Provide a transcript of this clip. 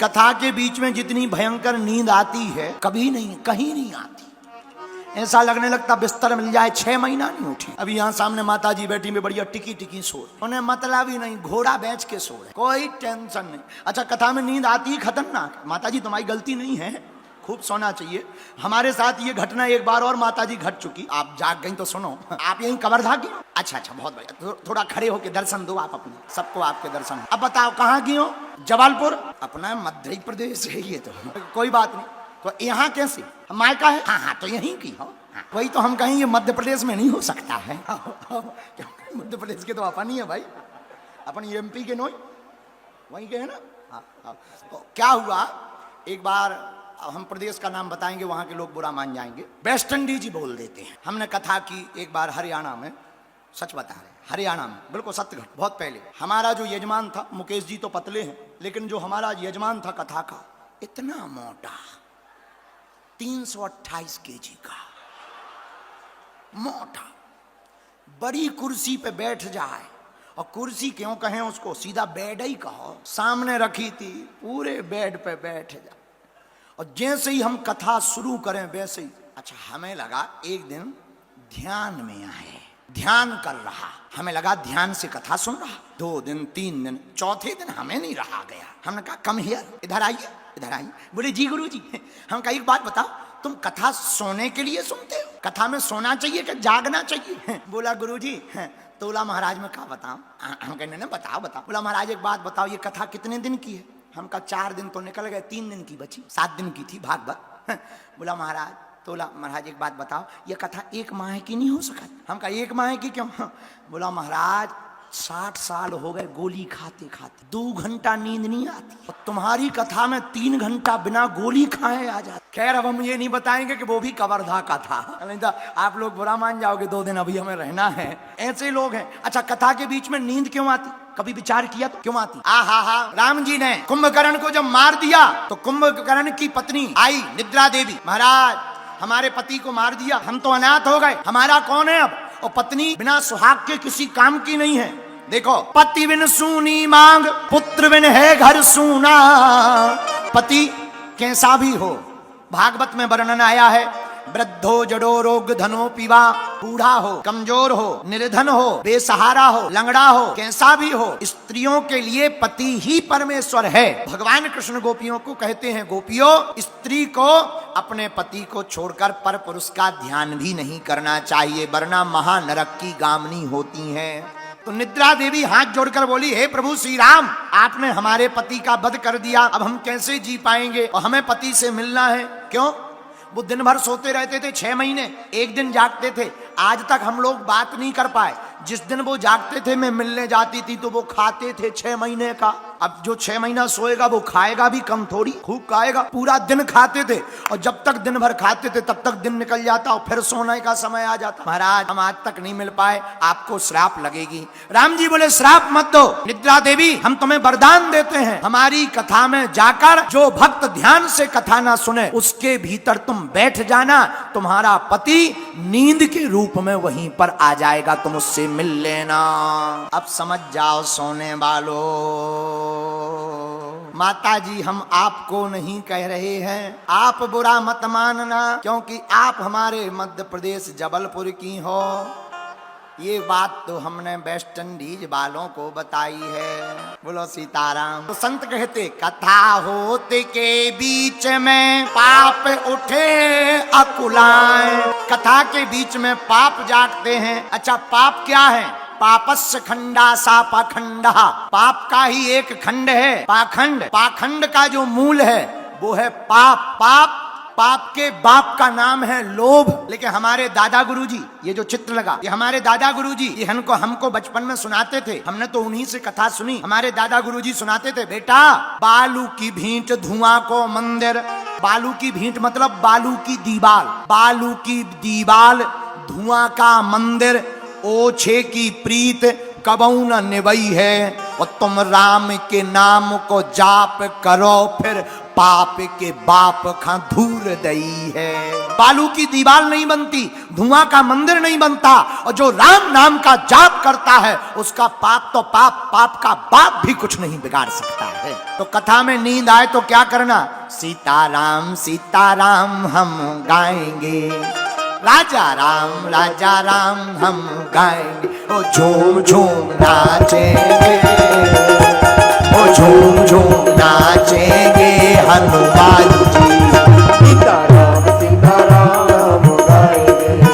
कथा के बीच में जितनी भयंकर नींद आती है कभी नहीं, कहीं नहीं आती। ऐसा लगने लगता बिस्तर मिल जाए 6 महीना नहीं उठी। अभी यहाँ सामने माता जी बैठी में बढ़िया टिकी टिकी सो, उन्हें मतलब ही नहीं, घोड़ा बेच के सो रहे, कोई टेंशन नहीं। अच्छा, कथा में नींद आती ही खतरनाक। माता जी तुम्हारी गलती नहीं है, खूब सोना चाहिए। हमारे साथ ये घटना एक बार और माता जी घट चुकी, आप जाग गई तो सुनो। आप यहीं कवर्धा की? अच्छा अच्छा, बहुत बढ़िया। थोड़ा खड़े होके दर्शन दो आप अपने, सबको आपके दर्शन। अब बताओ कहाँ की हो? जबलपुर? अपना मध्य प्रदेश है ये तो, कोई बात नहीं। तो यहाँ कैसे मायका है? हाँ हाँ, तो यहीं की हो। हाँ, वही तो हम कहें, ये मध्य प्रदेश में नहीं हो सकता है। मध्य प्रदेश के तो अपन ही है भाई, अपन एमपी के नोई वहीं के है ना। हाँ हाँ। तो क्या हुआ, एक बार हम प्रदेश का नाम बताएंगे, वहां के लोग बुरा मान जाएंगे, वेस्ट इंडीज बोल देते हैं। हमने कथा की एक बार हरियाणा में, सच बता रहे, हरियाणा में, बिल्कुल सत्य घट। बहुत पहले हमारा जो यजमान था, मुकेश जी तो पतले हैं, लेकिन जो हमारा यजमान था कथा का, इतना मोटा, 328 केजी का मोटा, बड़ी कुर्सी पे बैठ जाए, और कुर्सी क्यों कहें उसको, सीधा बेड ही कहो, सामने रखी थी, पूरे बेड पे बैठ जाए। और जैसे ही हम कथा शुरू करें वैसे ही, अच्छा हमें लगा एक दिन ध्यान में आए, ध्यान कर रहा, हमें लगा ध्यान से कथा सुन रहा। 2 दिन 3 दिन, चौथे दिन हमें नहीं रहा गया। हमने कहा कम हियर, इधर आइए, इधर आइए। बोले जी गुरु जी। हम कहा एक बात बताओ, तुम कथा सोने के लिए सुनते हो? कथा में सोना चाहिए कि जागना चाहिए? बोला गुरु जी तोला महाराज में कहा बताओ। हम कहने ना बताओ बताओ। बोला महाराज एक बात बताओ, ये कथा कितने दिन की है? हम कहा 4 दिन तो निकल गए, 3 दिन की बची, 7 दिन की थी भागवत। बोला महाराज, तोला महाराज एक बात बताओ, ये कथा 1 माह की नहीं हो सका? हम कहा 1 माह की क्यों? बोला महाराज 60 साल हो गए गोली खाते खाते, 2 घंटा नींद नहीं आती, और तुम्हारी कथा में 3 घंटा बिना गोली खाए आ जाते। खैर अब हम ये नहीं बताएंगे कि वो भी कवर्धा का था, नहीं तो आप लोग बुरा मान जाओगे, 2 दिन अभी हमें रहना है। ऐसे लोग हैं। अच्छा, कथा के बीच में नींद क्यों आती? कभी विचार किया तो क्यों आती? हा, राम जी ने कुंभकर्ण को जब मार दिया तो कुंभकर्ण की पत्नी आई निद्रा देवी, महाराज हमारे पति को मार दिया, हम तो अनाथ हो गए, हमारा कौन है अब? और पत्नी बिना सुहाग के किसी काम की नहीं है। देखो, पति बिन सूनी मांग, पुत्र बिन है घर सूना। पति कैसा भी हो, भागवत में वर्णन आया है, वृद्धो जड़ो रोग धनो पीवा, बूढ़ा हो, कमजोर हो, निर्धन हो, बेसहारा हो, लंगड़ा हो, कैसा भी हो, स्त्रियों के लिए पति ही परमेश्वर है। भगवान कृष्ण गोपियों को कहते हैं, गोपियों स्त्री को अपने पति को छोड़कर पर पुरुष का ध्यान भी नहीं करना चाहिए, वरना महानरक की गामनी होती हैं। तो निद्रा देवी हाथ जोड़कर बोली, हे प्रभु श्री राम, आपने हमारे पति का वध कर दिया, अब हम कैसे जी पाएंगे, और हमें पति से मिलना है। क्यों? वो दिन भर सोते रहते थे, 6 महीने, 1 दिन जागते थे। आज तक हम लोग बात नहीं कर पाए। जिस दिन वो जागते थे मैं मिलने जाती थी तो वो खाते थे 6 महीने का। अब जो 6 महीना सोएगा वो खाएगा भी कम थोड़ी, खूब खाएगा। पूरा दिन खाते थे, और जब तक दिन भर खाते थे तब तक दिन निकल जाता और फिर सोने का समय आ जाता। महाराज हम आज तक नहीं मिल पाए, आपको श्राप लगेगी। राम जी बोले श्राप मत दो निद्रा देवी, हम तुम्हें वरदान देते हैं, हमारी कथा में जाकर जो भक्त ध्यान से कथा ना सुने उसके भीतर तुम बैठ जाना, तुम्हारा पति नींद के रूप में वहीं पर आ जाएगा, तुम उससे मिल लेना। अब समझ जाओ सोने वालों, माता जी हम आपको नहीं कह रहे हैं, आप बुरा मत मानना, क्योंकि आप हमारे मध्य प्रदेश जबलपुर की हो। ये बात तो हमने वेस्ट इंडीज वालों को बताई है। बोलो सीताराम। तो संत कहते, कथा होते के बीच में पाप उठे अकुलाएं। कथा के बीच में पाप जागते हैं। अच्छा, पाप क्या है? पापस्य खंडा सा पाखंडा, पाप का ही एक खंड है पाखंड। पाखंड का जो मूल है वो है पाप। पाप के बाप का नाम है लोभ। लेकिन हमारे दादा गुरुजी, ये जो चित्र लगा, ये हमारे दादा गुरुजी, ये हमको बचपन में सुनाते थे, हमने तो उन्हीं से कथा सुनी। हमारे दादा गुरुजी सुनाते थे, बेटा बालू की भींट धुआं को मंदिर। बालू की भींट मतलब बालू की दीवाल, बालू की दीवाल धुआं का मंदिर। ओछे की प्रीत कबऊ न निभई है, और तुम राम के नाम को जाप करो, फिर पाप के बाप खां धूर दई है। बालू की दीवार नहीं बनती, धुआं का मंदिर नहीं बनता, और जो राम नाम का जाप करता है उसका पाप तो पाप, पाप का बाप भी कुछ नहीं बिगाड़ सकता है। तो कथा में नींद आए तो क्या करना, सीताराम हम गाएंगे, राजा राम हम गाएंगे, ओ झूम झूम नाचेंगे, ओ झूम झूम नाचेंगे,